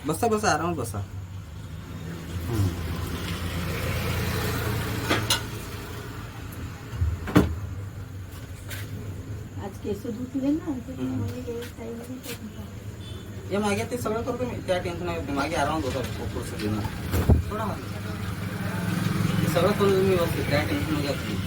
बसा बसा आरामात बसा. आज केस धुतले ना हे मागे ते सगळं करतो मी, त्या टेन्शन नाही. मागे आरामात होता थोडा हे सगळं करून मी व्यवस्थित, त्या टेन्शन मध्ये असतो.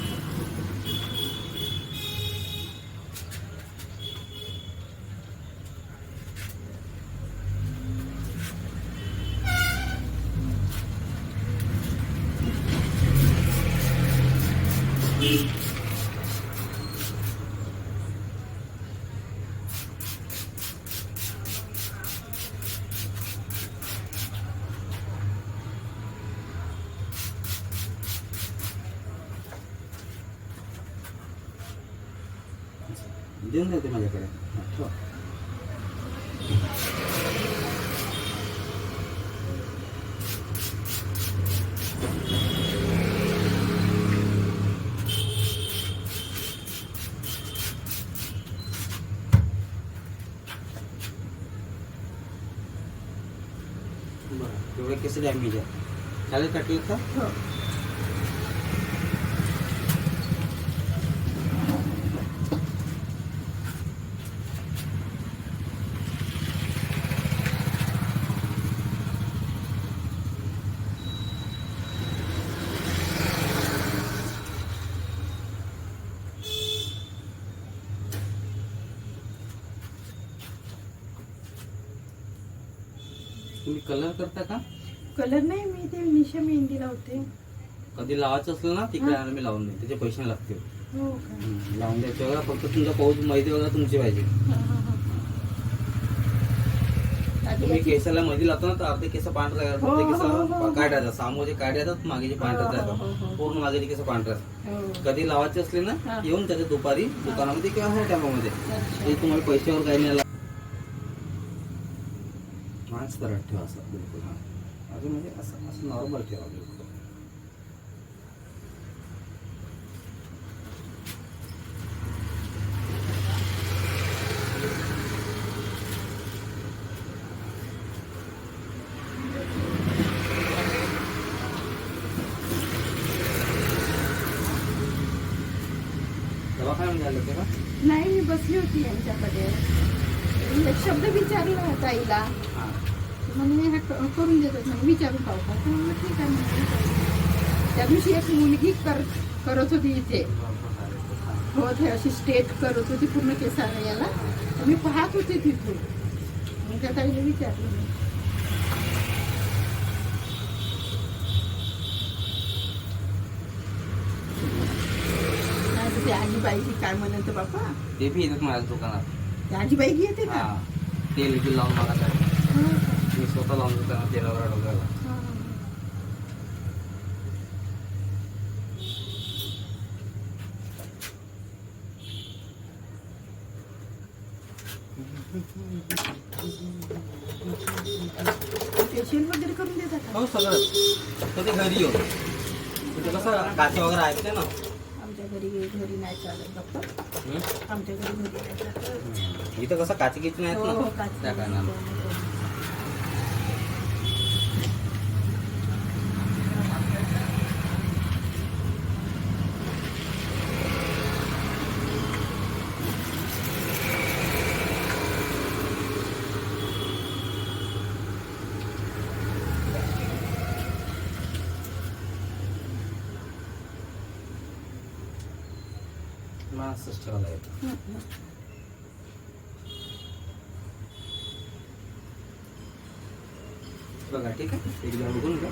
देऊन देते माझ्याकडे. बरं, तेवढे केस डॅमेज आहे. चालेल काटले का? तुम्ही कलर करता का? कलर नाही, मी ते निशा मेहंदी लावते. कधी लावायचं असलं ना तिकडे आणून मी लावून देईन. त्याचे पैसे नाही लागतील. हो का? लावून द्यायचे वगैरे, फक्त तुमचा पाऊस मैदे वगैरे तुमची पाहिजे. तुम्ही केसाला मध्ये लावतो ना तर अर्धे केस पांढरे येतात, अर्धे केस काढ्या जातात. सामोरे काढ्या जातात, मागेचे पांढरे जातात. पूर्ण मागेचे केस पांढरे. कधी लावायचे असले ना येऊन त्याच्या दुपारी दुकानामध्ये किंवा ह्या टायमामध्ये ते तुम्हाला पैशावर काही नाही. मास्क करत ठेवा असं बिलकुल. अजून म्हणजे असं असं नॉर्मल ठेवा बिलकुल. दवाखान्यात झालं होतं का? नाही, मी बसली होती यांच्याकडे. एक शब्द विचारला ताईला, म्हणून हे करून देतात म्हणे, विचारून पाहू का? तर म्हणलं ठीक आहे म्हणे. त्या दिवशी एक मुलगी करत होती इथे. हो, ते अशी स्टेट करत होती पूर्ण केसाला याला. मी पाहत होते तिथून. मग त्या ताईला विचारलं मी. नाही तर ते आजीबाईची काय म्हणत बापा, ते बी येतात माझ्या दुकानात. ते आजीबाई घेते का? तेल बिल लावून मला काय हो का? मी स्वतः लावून देतो त्यांना तेलावर डोक्याला. हा. फेशियल वगैरे करून देतात का? हो सगळं. तर ते घरी येऊ तिथे कसं काचे वगैरे आहेत ना. आमच्या घरी नाही चालत बाप्पा. आमच्या घरी नाही चालत. इथं कसं काचे किती नाहीत हो, ना काची. त्या कारणानं. मला असंच ठेवायला येतं. बघा ठीक आहे, एकदा बघून घ्या.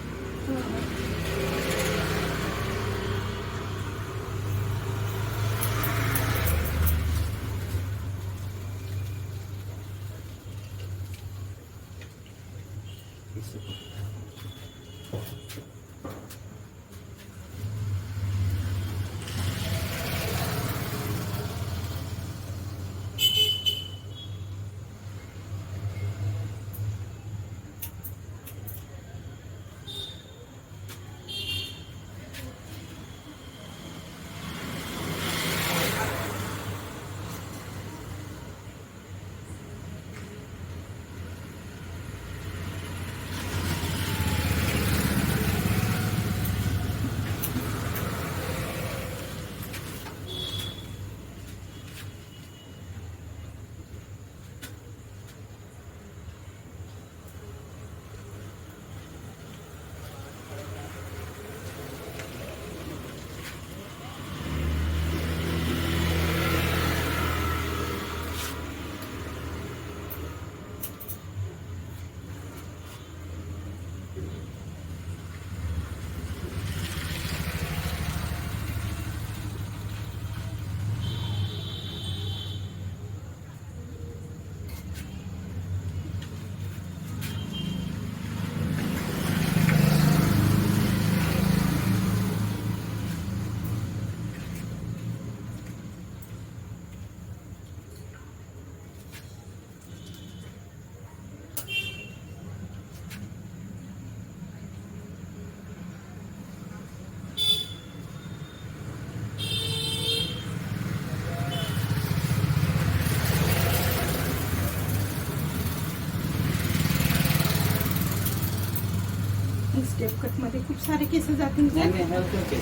स्टेप कट मध्ये खूप सारे केस जातील नाही नाही हे होतं ते.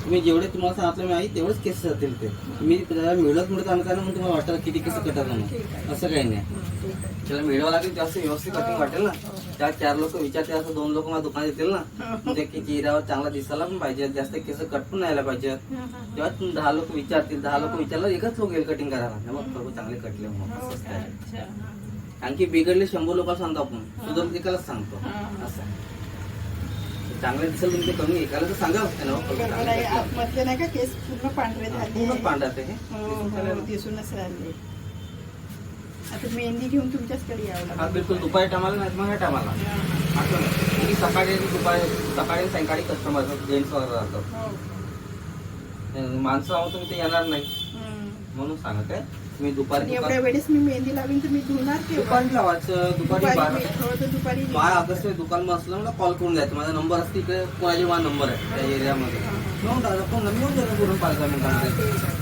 तुम्ही जेवढे तुम्हाला सांगितलं मी आई तेवढेच केस जातील ते. तुम्ही त्याला मिळत आणताना मग तुम्हाला वाटतं किती केस कटत म्हणून असं काही नाही. त्याला मिळवावं लागेल जास्त व्यवस्थित कटिंग वाटेल ना. त्या 4 लोक विचारते असं 2 लोक मला दुकानात येतील ना ते की चेहऱ्यावर चांगला दिसायला पण पाहिजे, जास्त केस कट पण नाही यायला पाहिजे. तेव्हा 10 लोक विचारतील, 10 लोक विचारलं एकच लोक येईल कटिंग करायला. मग प्रभू चांगले कटले म्हणून असं असतं. आणखी बिघडले 100 लोकांना सांगतो आपण, सुधारून एकालाच सांगतो असं. चांगले दिसेल तुम्ही ते कमी एकाला तर सांगा आतमधले नाही का केस पूर्ण पांढरे झाले, पूर्ण पांढरा ते दिसूनच राहिले. आता मेहंदी घेऊन तुमच्याचकडे यावं हा लागेल. बिलकुल दुपारी टायमाला नाही मग ह्या टायमाला असं नाही. सकाळी आणि दुपारी, सकाळी आणि सायंकाळी कस्टमर जेंट्स वगैरे राहतात. माणसं आहोत तुम्ही ते येणार नाही म्हणून सांगा काय. तुम्ही दुपारी एवढ्या वेळेस मी मेहंदी लावीन तुम्ही धुणार दुपारी लावायचं. दुपारी माझ्या ऑगस्ट दुकान मध्ये असलं मला कॉल करून द्यायचं. माझा नंबर असते इकडे कोणाचे माझा नंबर आहे त्या एरियामध्ये घेऊन टाका. फोन घेऊन द्या करून 5-10 मिनिटांमध्ये.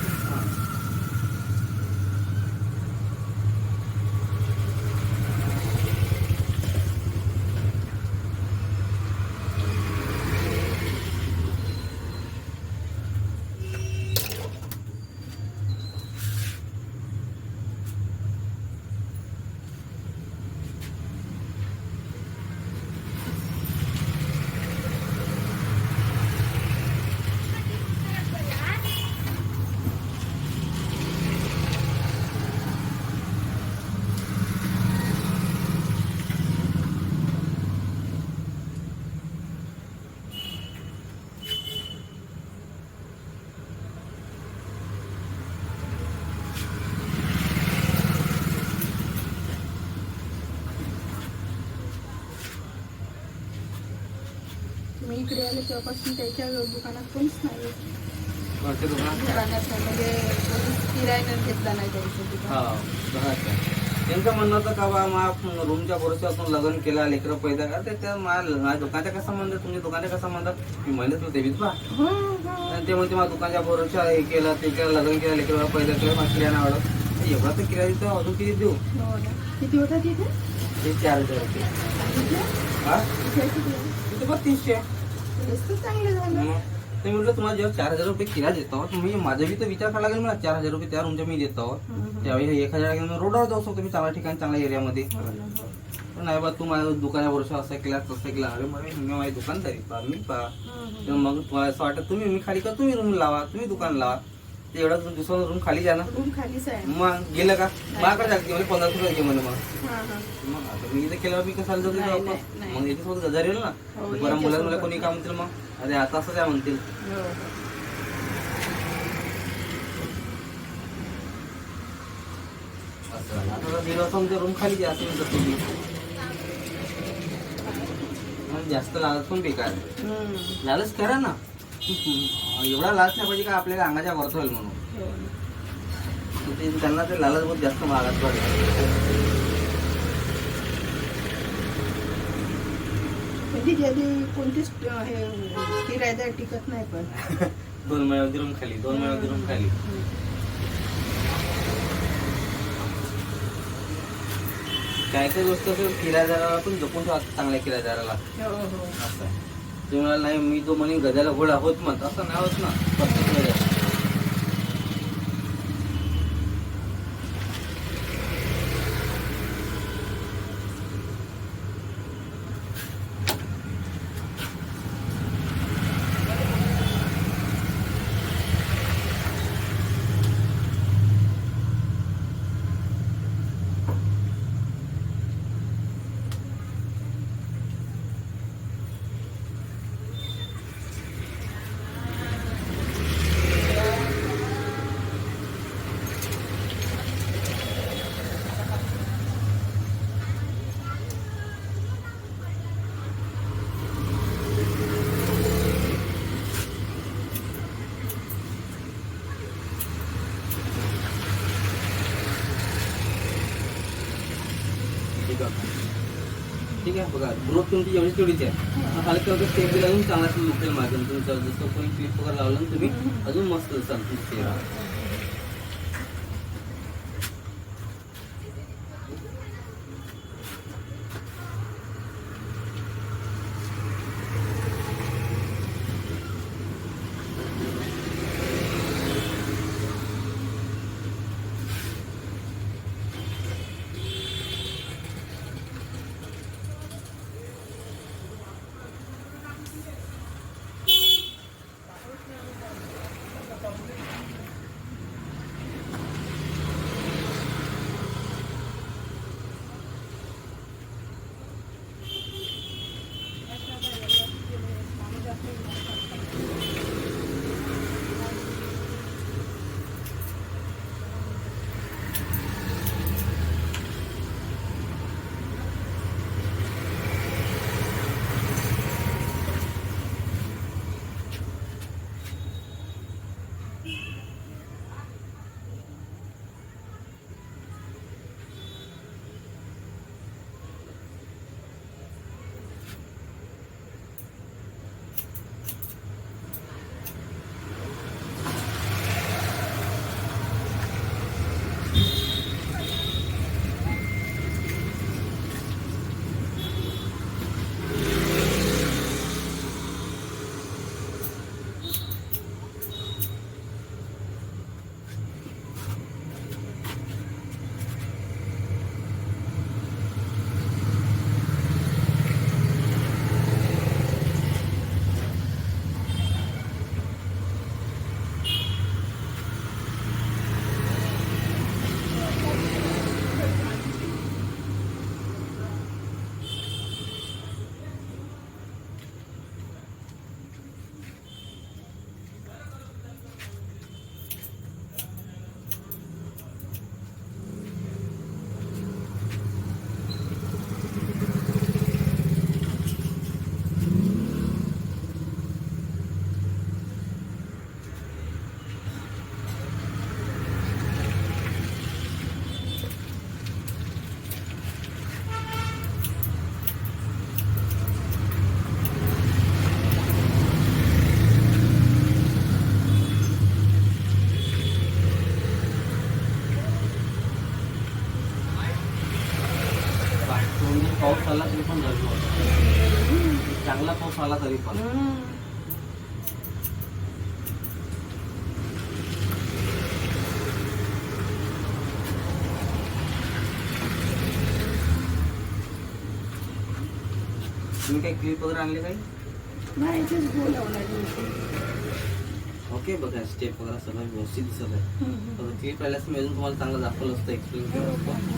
मी इकडे आले तेव्हापासून त्याच्या दुकानात कोणीच नाही. कोणत्या दुकानात? दुकानात म्हणजे किरायला घेतला नाही त्यांचं दुकान. त्यांचं म्हणणं होतं का बा मा रूमच्या भरोश्यातून लग्न केला, लेकरं पैदा करा. त्या माझ्या दुकानाच्या कसा म्हणतात, तुमच्या दुकानाच्या कसा म्हणतात. मी म्हणले तुला तेवीच बा ते म्हणते माझ्या दुकानच्या भरोशा हे केलं ते केलं, लग्न केलं, लेकरं पैदा केलं, माझ्या किराणा वाढत. एवढा तर किराया देतो, अजून किती देऊ. किती होता तिथे? ते 4,000 रुपये. हा तिथे 3200. चांगलं झालं. ते म्हटलं तुम्हाला जेव्हा 4,000 रुपये किराया देतो तुम्ही माझा बी तर विचार करायला लागेल. मला 4,000 रुपये त्या रूमच्या मी देतो त्यावेळी 1,000 घेऊन रोडवर जाऊ शकतो मी चांगल्या ठिकाणी, चांगल्या एरियामध्ये. पण नाही बा तू माझ्या दुकाना भरोसा असं केला तसं केला. अरे मग मी माझी दुकानदारी पहा मी पहा. मग तुम्हाला असं वाटतं तुम्ही मी खाली का तुम्ही रूम लावा, तुम्ही दुकान लावा. ते एवढा दुसरा रूम खाली जा ना. रूम खालीच आहे. मग गेलं का माझ्याकडे जागते म्हणजे 1500 रुपये घे म्हणे. मग आता मी इथे केल्यावर मी कसं जाऊ मग याची सोबत 1000 येईल ना. बरं मुलांना मला कोणी काय म्हणतील मग. अरे आता असं काय म्हणतील. आता दिवस रूम खाली जा असेल तर तुम्ही जास्त लालच पण बेकार. लालच करा ना. एवढा लाच नाही पाहिजे का आपल्याला अंगाच्या वरत होईल म्हणून. त्यांना ते लालच बहुत जास्त महागात पडलं. कधी कधी कोणतीच किरायदार टिकत नाही. पण 2 महिन्यावरती रूम खाली, 2 महिन्यावरती रूम खाली. काय काय गोष्ट असेल किरायदाराला पण जपून ठेवा, चांगल्या किरायदाराला. असं आहे. तुम्हाला नाही मी तो म्हणे गजाला घोडा होत म्हणत असं नाही होत ना. ठीक आहे बघा ग्रोथ तुमची एवढी तेवढीच आहे. खाली तेवढं स्टेप दिला अजून चांगला लुकेल मागेल तुमचं. जसं कोणी क्लिप वगैरे लावलं ना तुम्ही अजून मस्त दिसाल तुमची चेहरा. पाऊस आला तरी पण गरज होत, चांगला पाऊस आला तरी पण. तुम्ही काही क्लिप वगैरे आणले काही? नाही तेच बोलावं ओके, बघा स्टेप वगैरे सगळं व्यवस्थित दिसत आहे. क्लिप आल्यास मी अजून तुम्हाला चांगलं दाखवलं असतं, एक्सप्लेन केलं असतं.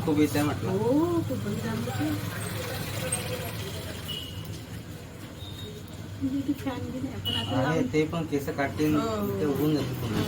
खूप येते म्हटलं. हो खूपच जाम होते. म्हणजे ती फॅन बी नाही पण आता आहे लावून- ते पण केस काटतील हो. ते उडून जाते पुन्हा.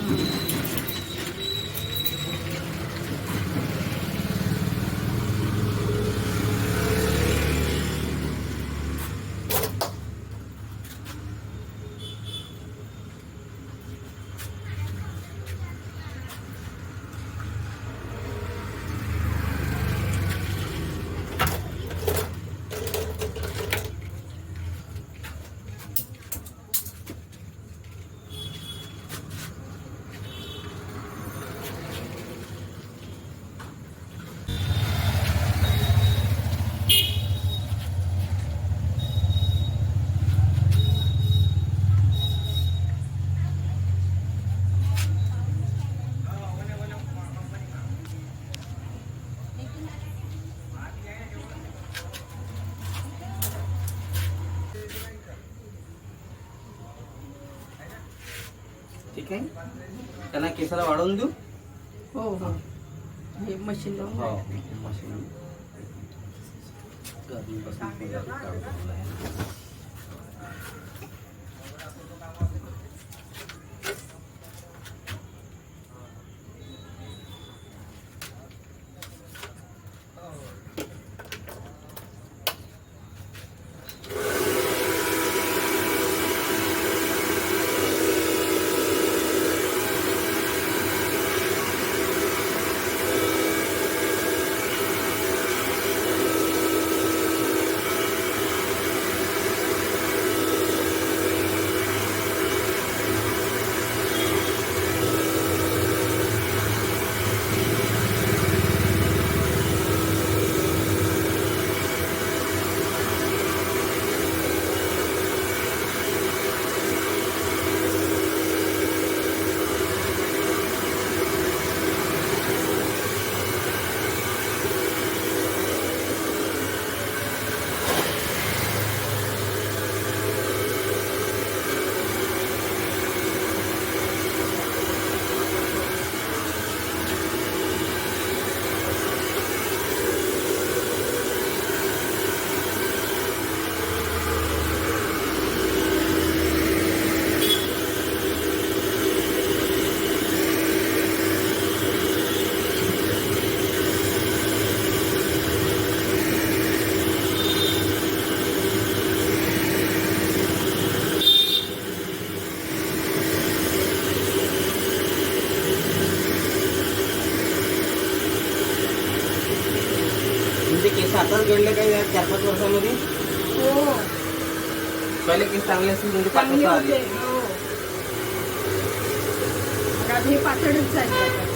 ठीक आहे, त्यांना केसाला वाढवून देऊ. हो हो हे मशीन लावून हो द्या. मशीन. तुमचे केस आताच घडले काय या 4-5 वर्षामध्ये? हो पहिले केस चांगले असतील तुमचे 5 चांगले वर्ष होते. आले. हो आता हे पातळच झाले आता.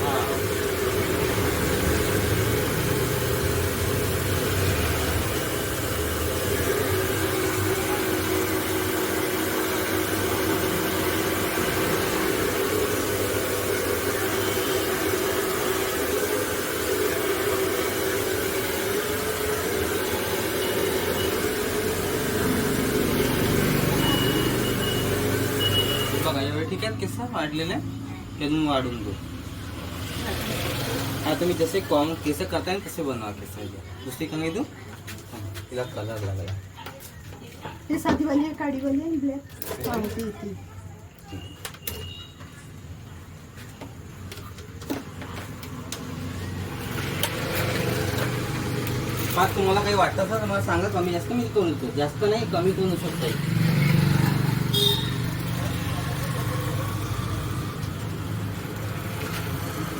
बघा एवढे ठीक आहेत केस वाढलेले, अजून वाढून देऊ. हा तुम्ही जसे कॉम केस करताय तसे बनवा केस. दुसरी कमी देऊ, तिला कलर लागला. ते साधी वाली काळी वाली आणि ब्लॅक होती ती. हा तुम्हाला काही वाटतं असं तर मला सांगा, कमी जास्त मी करून देतो. जास्त नाही, कमी करू शकता.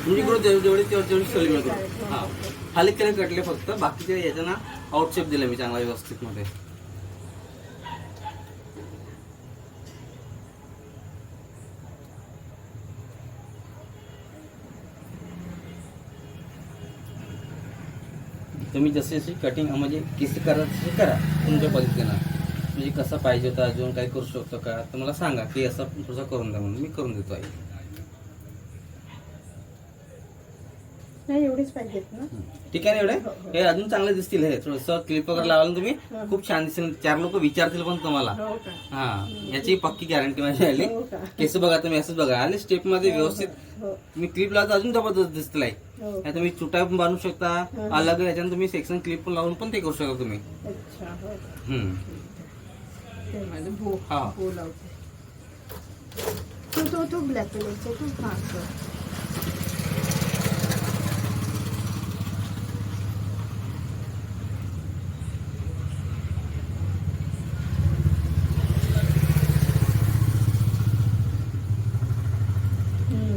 म्हणजे जेवढे तेवढी सोयी मी करू. हा खाली त्याला कटले फक्त, बाकीचे याच्या ना आउटशेप दिले मी चांगला व्यवस्थित मध्ये. तुम्ही जशी जशी कटिंग म्हणजे केस करा तशी करा तुमच्या पद्धतीनं. म्हणजे कसं पाहिजे होतं, अजून काही करू शकतो का तर मला सांगा की असं तुझं करून द्या म्हणून मी करून देतो आहे. नाही एवढीच पाहिजेत ना. ठीक आहे ना एवढे? हे अजून चांगले दिसतील. हे थोडस क्लिप वगैरे लावाल ना तुम्ही, खूप छान दिसेल. 4 लोक विचारतील पण तुम्हाला. हो का? हा, याची पक्की गॅरंटी माझी आली. हो का? केस बघा तुम्ही, असंच बघा आले स्टेप मध्ये व्यवस्थित. हो तुम्ही क्लिप लावता अजून जबरदस्त दिसतील. हो. तुम्ही चुटा पण बांधू शकता, अलग याच्यानं तुम्ही सेक्शन क्लिप पण लावून पण ते करू शकता तुम्ही. अच्छा हो का? हम्म. ते माझं भो हा. भो लावते. तो ब्लॅक कलरचा तो फास्ट.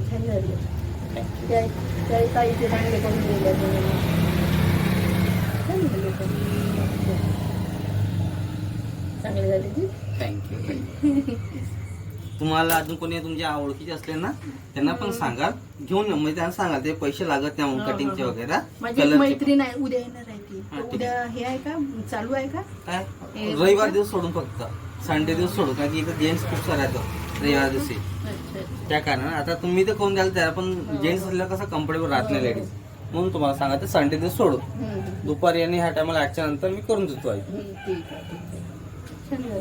छान झाली. त्या ताईचे चांगले करून दिले. छान झाले पण. चांगले झाले की. थँक्यू. तुम्हाला अजून कोणी तुमच्या ओळखीचे असले ना, त्यांना पण सांगा घेऊन, म्हणजे त्यांना सांगा ते पैसे लागत नाही म्हणून कटिंगचे वगैरे. माझी एक मैत्रीण आहे, उद्या येणार आहे ती. हा, ठीक उद्या हे आहे का, चालू आहे का? काय रविवार दिवस सोडून, फक्त संडे दिवस सोडून, कारण की इथं जेंट्स खूप सारे आहेत रविवार दिवशी. अच्छा. त्या कारणाने आता तुम्ही तर कोण द्याल त्याला, पण जेंट्स असल्यावर कसं कम्फर्टेबल राहत नाही लेडीज, म्हणून तुम्हाला सांगा ते संडे दिवस सोडून दुपारी आणि ह्या टायमाला 8च्या नंतर मी करून देतो आहे. ठीक आहे. छान झालं.